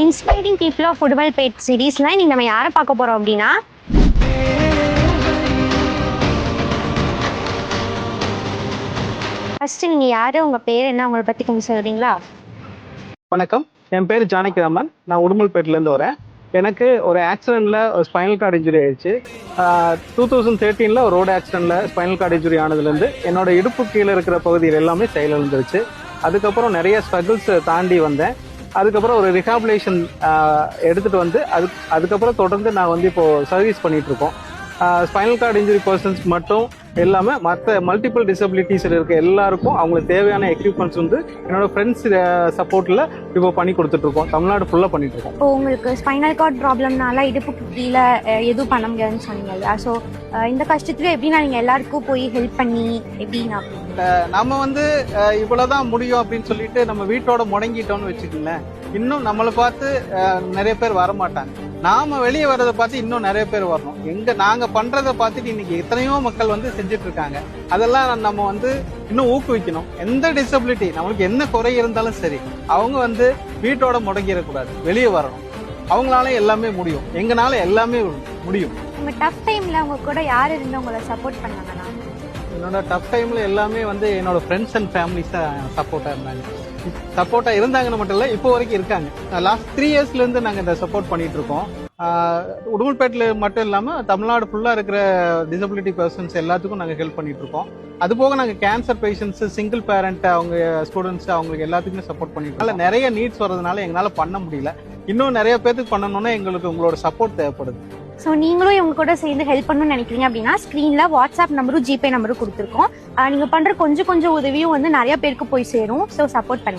Inspiring people of Udumalpet சீரீஸ்ல இன்னைக்கு நம்ம யாரை பார்க்க போறோம் அப்படின்னா, ஃபர்ஸ்ட் நீங்க யாரு, உங்க பேர் என்ன, உங்களை பத்தி கொஞ்சம் சொல்றீங்களா? வணக்கம், என் பேர் ஜானகிராமன். நான் உடுமல்பேட்டிலேருந்து வரேன். எனக்கு ஒரு ஆக்சிடெண்ட்டில் ஒரு ஸ்பைனல் கார்டு இன்ஜுரி ஆயிடுச்சு. 2013 ஒரு ரோடு ஆக்சிடெண்ட்டில் ஸ்பைனல் கார்டு இன்ஜுரி ஆனதுலேருந்து என்னோட இடுப்பு கீழே இருக்கிற பகுதியில் எல்லாமே செயலிழந்துருச்சு. அதுக்கப்புறம் நிறைய ஸ்ட்ரகிள்ஸ் தாண்டி வந்தேன். அதுக்கப்புறம் ஒரு ரிஹாபிலேஷன் எடுத்துகிட்டு வந்து அதுக்கப்புறம் தொடர்ந்து நான் வந்து இப்போது சர்வீஸ் பண்ணிகிட்ருக்கோம். ஸ்பைனல் கார்டு இன்ஜுரி பர்சன்ஸ் மட்டும் எல்லாமே மற்ற மல்டிபிள் டிசபிலிட்டிஸில் இருக்க எல்லாருக்கும் அவங்களுக்கு தேவையான எக்யூப்மெண்ட்ஸ் வந்து என்னோட ஃப்ரெண்ட்ஸ் சப்போர்ட்டில் இப்போ பண்ணி கொடுத்துட்ருக்கோம். தமிழ்நாடு ஃபுல்லாக பண்ணிகிட்ருக்கோம். இப்போ உங்களுக்கு ஸ்பைனல் கார்டு ப்ராப்ளம்னால இடுப்புக்கு கீழே எதுவும் பண்ண முடியாதுன்னு சொன்னீங்க. ஸோ இந்த கஷ்டத்துல எப்படின்னா நீங்கள் எல்லாருக்கும் போய் ஹெல்ப் பண்ணி எப்படின்னா நம்ம வந்து இவ்வளவுதான் முடியும் அப்படின்னு சொல்லிட்டு நம்ம வீட்டோட முடங்கிட்டோம்னு வச்சுக்கோங்களேன், இன்னும் நம்மளை பார்த்து நிறைய பேர் வரமாட்டாங்க. நாம வெளியே வர்றதை பார்த்து இன்னும் நிறைய பேர் வரணும். நாங்க பண்றதை பார்த்துட்டு இன்னைக்கு எத்தனையோ மக்கள் வந்து செஞ்சுட்டு இருக்காங்க. அதெல்லாம் நம்ம வந்து இன்னும் ஊக்குவிக்கணும். எந்த டிசபிலிட்டி, நம்மளுக்கு என்ன குறை இருந்தாலும் சரி, அவங்க வந்து வீட்டோட முடங்கிடக்கூடாது, வெளியே வரணும். அவங்களால எல்லாமே முடியும், எங்கனால எல்லாமே முடியும். உங்க டஃப் டைம்ல உங்க கூட யார் இருந்து உங்களை சப்போர்ட் பண்ணாங்கன்னா? என்னோட டஃப் டைம்ல எல்லாமே வந்து என்னோட ஃப்ரெண்ட்ஸ் அண்ட் ஃபேமிலிஸ் சப்போர்ட்டா இருந்தாங்க. சப்போர்ட்டா இருந்தாங்கன்னு மட்டும் இல்ல, இப்போ வரைக்கும் இருக்காங்க. லாஸ்ட் 3 இயர்ஸ்ல இருந்து நாங்க இந்த சப்போர்ட் பண்ணிட்டு இருக்கோம். உடுமல்பேட்டில் மட்டும் இல்லாம தமிழ்நாடு ஃபுல்லா இருக்கிற டிசபிலிட்டி பர்சன்ஸ் எல்லாத்துக்கும் நாங்க ஹெல்ப் பண்ணிட்டு இருக்கோம். அது போக நாங்க கேன்சர் பேஷண்ட்ஸ், சிங்கிள் பேரண்ட், அவங்க ஸ்டூடெண்ட்ஸ், அவங்களுக்கு எல்லாத்துக்குமே சப்போர்ட் பண்ணிட்டு இருக்கோம். நிறைய நீட்ஸ் வரதுனால எங்களால பண்ண முடியல. இன்னும் நிறைய பேருக்கு பண்ணணும்னா எங்களுக்கு உங்களோட சப்போர்ட் தேவைப்படுது. ஸோ நீங்களும் இவங்க கூட சேர்ந்து ஹெல்ப் பண்ணணும்னு நினைக்கிறீங்க அப்படின்னா, ஸ்க்ரீனில் வாட்ஸ்அப் நம்பரும் ஜிபே நம்பரும் கொடுத்துருக்கோம். நீங்கள் பண்ணுற கொஞ்சம் உதவியும் வந்து நிறைய பேருக்கு போய் சேரும். ஸோ சப்போர்ட் பண்ணுங்க.